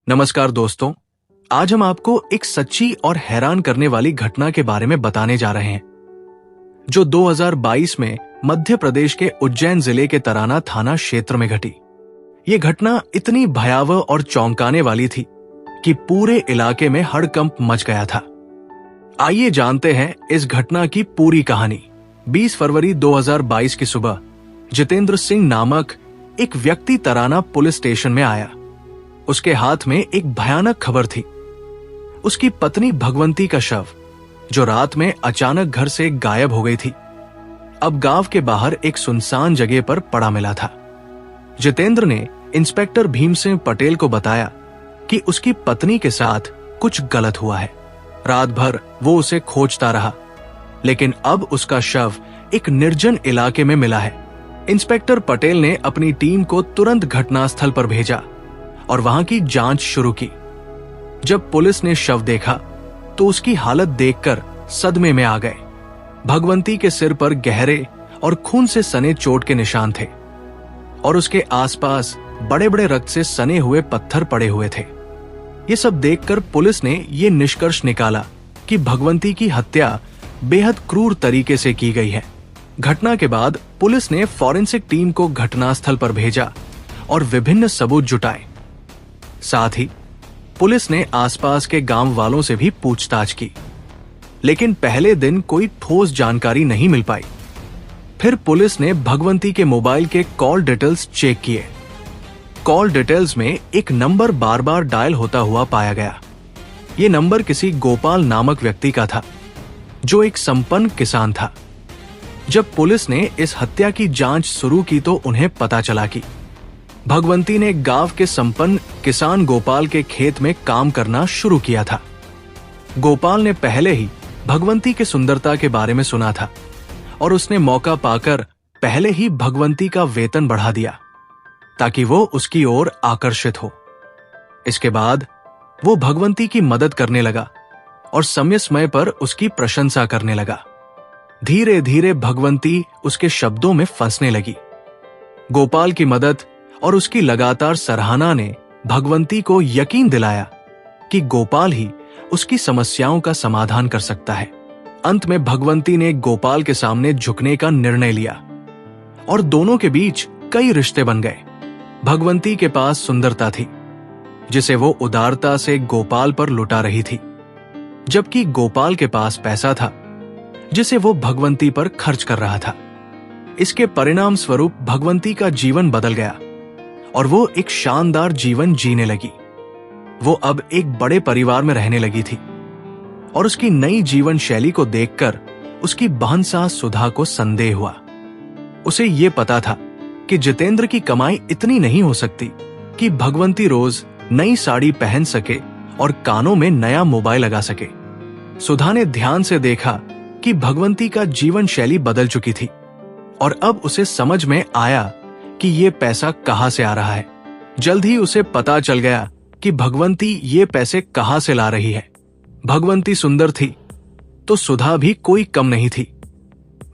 नमस्कार दोस्तों, आज हम आपको एक सच्ची और हैरान करने वाली घटना के बारे में बताने जा रहे हैं जो 2022 में मध्य प्रदेश के उज्जैन जिले के तराना थाना क्षेत्र में घटी। ये घटना इतनी भयावह और चौंकाने वाली थी कि पूरे इलाके में हड़कंप मच गया था। आइए जानते हैं इस घटना की पूरी कहानी। 20 फरवरी 2022 की सुबह जितेंद्र सिंह नामक एक व्यक्ति तराना पुलिस स्टेशन में आया। उसके हाथ में एक भयानक खबर थी। उसकी पत्नी भगवंती का शव, जो रात में अचानक घर से गायब हो गई थी, अब गांव के बाहर एक सुनसान जगह पर पड़ा मिला था। जितेंद्र ने इंस्पेक्टर भीमसिंह पटेल को बताया कि उसकी पत्नी के साथ कुछ गलत हुआ है। रात भर वो उसे खोजता रहा, लेकिन अब उसका शव एक निर्जन इलाके में मिला है। इंस्पेक्टर पटेल ने अपनी टीम को तुरंत घटनास्थल पर भेजा और वहां की जांच शुरू की। जब पुलिस ने शव देखा तो उसकी हालत देखकर सदमे में आ गए। भगवंती के सिर पर गहरे और खून से सने चोट के निशान थे और उसके आसपास बड़े बड़े रक्त से सने हुए पत्थर पड़े हुए थे। ये सब देखकर पुलिस ने ये निष्कर्ष निकाला कि भगवंती की हत्या बेहद क्रूर तरीके से की गई है। घटना के बाद पुलिस ने फॉरेंसिक टीम को घटनास्थल पर भेजा और विभिन्न सबूत जुटाए। साथ ही पुलिस ने आसपास के गांव वालों से भी पूछताछ की, लेकिन पहले दिन कोई ठोस जानकारी नहीं मिल पाई। फिर पुलिस ने भगवंती के मोबाइल के कॉल डिटेल्स चेक किए। कॉल डिटेल्स में एक नंबर बार बार डायल होता हुआ पाया गया। ये नंबर किसी गोपाल नामक व्यक्ति का था, जो एक संपन्न किसान था। जब पुलिस ने इस हत्या की जांच शुरू की तो उन्हें पता चला कि भगवंती ने गांव के संपन्न किसान गोपाल के खेत में काम करना शुरू किया था। गोपाल ने पहले ही भगवंती की सुंदरता के बारे में सुना था और उसने मौका पाकर पहले ही भगवंती का वेतन बढ़ा दिया ताकि वो उसकी ओर आकर्षित हो। इसके बाद वो भगवंती की मदद करने लगा और समय समय पर उसकी प्रशंसा करने लगा। धीरे धीरे भगवंती उसके शब्दों में फंसने लगी। गोपाल की मदद और उसकी लगातार सराहना ने भगवंती को यकीन दिलाया कि गोपाल ही उसकी समस्याओं का समाधान कर सकता है। अंत में भगवंती ने गोपाल के सामने झुकने का निर्णय लिया और दोनों के बीच कई रिश्ते बन गए। भगवंती के पास सुंदरता थी जिसे वो उदारता से गोपाल पर लुटा रही थी, जबकि गोपाल के पास पैसा था जिसे वो भगवंती पर खर्च कर रहा था। इसके परिणाम स्वरूप भगवंती का जीवन बदल गया और वो एक शानदार जीवन जीने लगी। वो अब एक बड़े परिवार में रहने लगी थी और उसकी नई जीवन शैली को देखकर उसकी बहन सास सुधा को संदेह हुआ। उसे ये पता था कि जितेंद्र की कमाई इतनी नहीं हो सकती कि भगवंती रोज नई साड़ी पहन सके और कानों में नया मोबाइल लगा सके। सुधा ने ध्यान से देखा कि भगवंती का जीवन शैली बदल चुकी थी और अब उसे समझ में आया कि ये पैसा कहां से आ रहा है। जल्द ही उसे पता चल गया कि भगवंती ये पैसे कहां से ला रही है। भगवंती सुंदर थी तो सुधा भी कोई कम नहीं थी,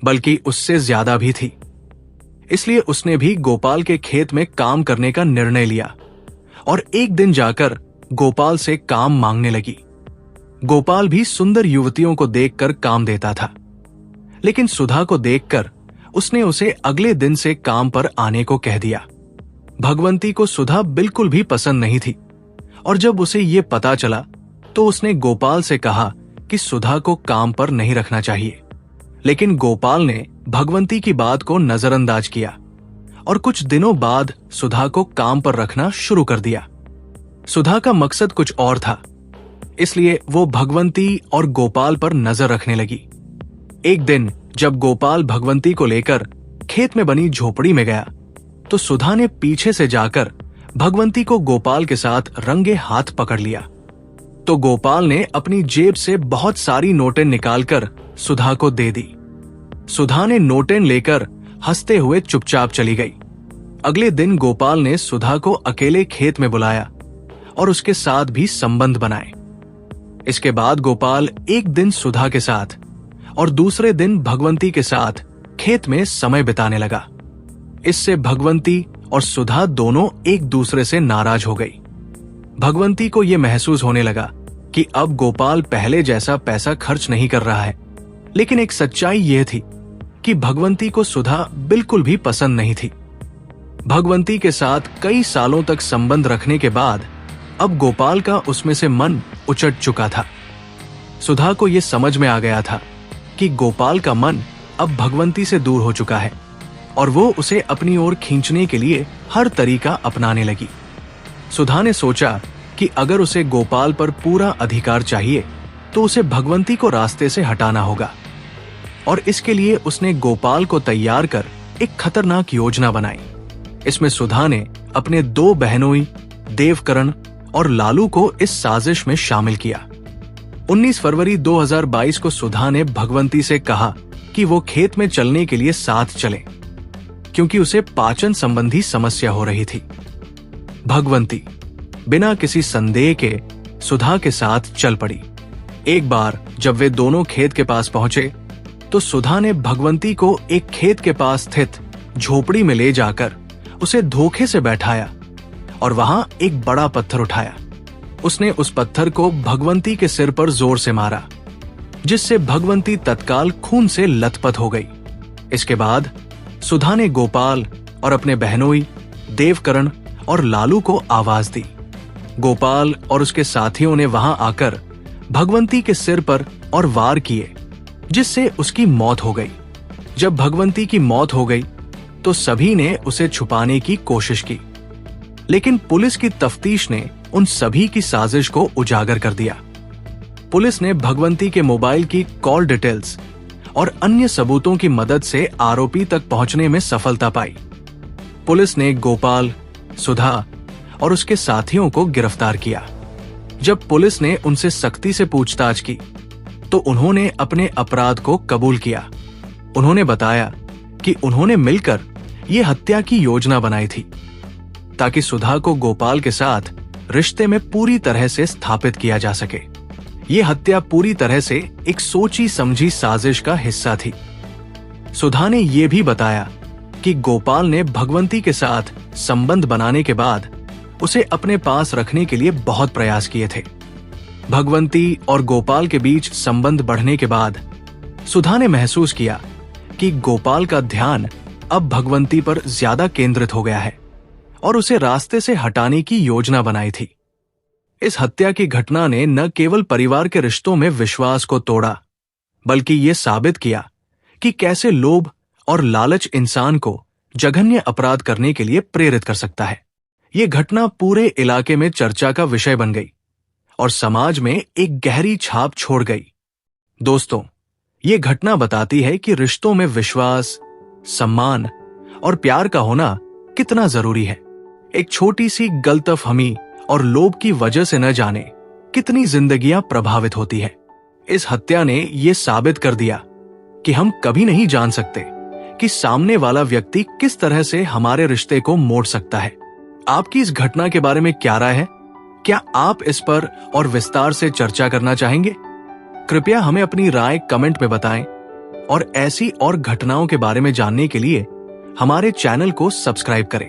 बल्कि उससे ज्यादा भी थी। इसलिए उसने भी गोपाल के खेत में काम करने का निर्णय लिया और एक दिन जाकर गोपाल से काम मांगने लगी। गोपाल भी सुंदर युवतियों को देखकर काम देता था, लेकिन सुधा को देखकर उसने उसे अगले दिन से काम पर आने को कह दिया। भगवंती को सुधा बिल्कुल भी पसंद नहीं थी और जब उसे ये पता चला तो उसने गोपाल से कहा कि सुधा को काम पर नहीं रखना चाहिए। लेकिन गोपाल ने भगवंती की बात को नजरअंदाज किया और कुछ दिनों बाद सुधा को काम पर रखना शुरू कर दिया। सुधा का मकसद कुछ और था, इसलिए वो भगवंती और गोपाल पर नजर रखने लगी। एक दिन जब गोपाल भगवंती को लेकर खेत में बनी झोपड़ी में गया तो सुधा ने पीछे से जाकर भगवंती को गोपाल के साथ रंगे हाथ पकड़ लिया। तो गोपाल ने अपनी जेब से बहुत सारी नोटें निकालकर सुधा को दे दी। सुधा ने नोटें लेकर हंसते हुए चुपचाप चली गई। अगले दिन गोपाल ने सुधा को अकेले खेत में बुलाया और उसके साथ भी संबंध बनाए। इसके बाद गोपाल एक दिन सुधा के साथ और दूसरे दिन भगवंती के साथ खेत में समय बिताने लगा। इससे भगवंती और सुधा दोनों एक दूसरे से नाराज हो गई। भगवंती को यह महसूस होने लगा कि अब गोपाल पहले जैसा पैसा खर्च नहीं कर रहा है। लेकिन एक सच्चाई यह थी कि भगवंती को सुधा बिल्कुल भी पसंद नहीं थी। भगवंती के साथ कई सालों तक संबंध रखने के बाद अब गोपाल का उसमें से मन उचट चुका था। सुधा को यह समझ में आ गया था कि गोपाल का मन अब भगवंती से दूर हो चुका है और वो उसे अपनी ओर खींचने के लिए हर तरीका अपनाने लगी। सुधा ने सोचा कि अगर उसे गोपाल पर पूरा अधिकार चाहिए तो उसे भगवंती को रास्ते से हटाना होगा, और इसके लिए उसने गोपाल को तैयार कर एक खतरनाक योजना बनाई। इसमें सुधा ने अपने 2 बहनोई देवकरण और लालू को इस साजिश में शामिल किया। 19 फरवरी 2022 को सुधा ने भगवंती से कहा कि वो खेत में चलने के लिए साथ चले, क्योंकि उसे पाचन संबंधी समस्या हो रही थी। भगवंती बिना किसी संदेह के सुधा के साथ चल पड़ी। एक बार जब वे दोनों खेत के पास पहुंचे तो सुधा ने भगवंती को एक खेत के पास स्थित झोपड़ी में ले जाकर उसे धोखे से बैठाया और वहां एक बड़ा पत्थर उठाया। उसने उस पत्थर को भगवंती के सिर पर जोर से मारा, जिससे भगवंती तत्काल खून से लथपथ हो गई। इसके बाद सुधा ने गोपाल और अपने बहनोई देवकरण और लालू को आवाज दी। गोपाल और उसके साथियों ने वहां आकर भगवंती के सिर पर और वार किए, जिससे उसकी मौत हो गई। जब भगवंती की मौत हो गई तो सभी ने उसे छुपाने की कोशिश की, लेकिन पुलिस की तफ्तीश ने उन सभी की साजिश को उजागर कर दिया। पुलिस ने भगवंती के मोबाइल की कॉल डिटेल्स और अन्य सबूतों की मदद से आरोपी तक पहुंचने में सफलता पाई। पुलिस ने गोपाल, सुधा और उसके साथियों को गिरफ्तार किया। जब पुलिस ने उनसे सख्ती से पूछताछ की तो उन्होंने अपने अपराध को कबूल किया। उन्होंने बताया कि उन्होंने मिलकर यह हत्या की योजना बनाई थी ताकि सुधा को गोपाल के साथ रिश्ते में पूरी तरह से स्थापित किया जा सके। यह हत्या पूरी तरह से एक सोची समझी साजिश का हिस्सा थी। सुधा ने यह भी बताया कि गोपाल ने भगवंती के साथ संबंध बनाने के बाद उसे अपने पास रखने के लिए बहुत प्रयास किए थे। भगवंती और गोपाल के बीच संबंध बढ़ने के बाद सुधा ने महसूस किया कि गोपाल का ध्यान अब भगवंती पर ज्यादा केंद्रित हो गया है और उसे रास्ते से हटाने की योजना बनाई थी। इस हत्या की घटना ने न केवल परिवार के रिश्तों में विश्वास को तोड़ा, बल्कि यह साबित किया कि कैसे लोभ और लालच इंसान को जघन्य अपराध करने के लिए प्रेरित कर सकता है। यह घटना पूरे इलाके में चर्चा का विषय बन गई और समाज में एक गहरी छाप छोड़ गई। दोस्तों, यह घटना बताती है कि रिश्तों में विश्वास, सम्मान और प्यार का होना कितना जरूरी है। एक छोटी सी गलतफहमी और लोभ की वजह से न जाने कितनी जिंदगियां प्रभावित होती है। इस हत्या ने यह साबित कर दिया कि हम कभी नहीं जान सकते कि सामने वाला व्यक्ति किस तरह से हमारे रिश्ते को मोड़ सकता है। आपकी इस घटना के बारे में क्या राय है? क्या आप इस पर और विस्तार से चर्चा करना चाहेंगे? कृपया हमें अपनी राय कमेंट में बताएं और ऐसी और घटनाओं के बारे में जानने के लिए हमारे चैनल को सब्सक्राइब करें।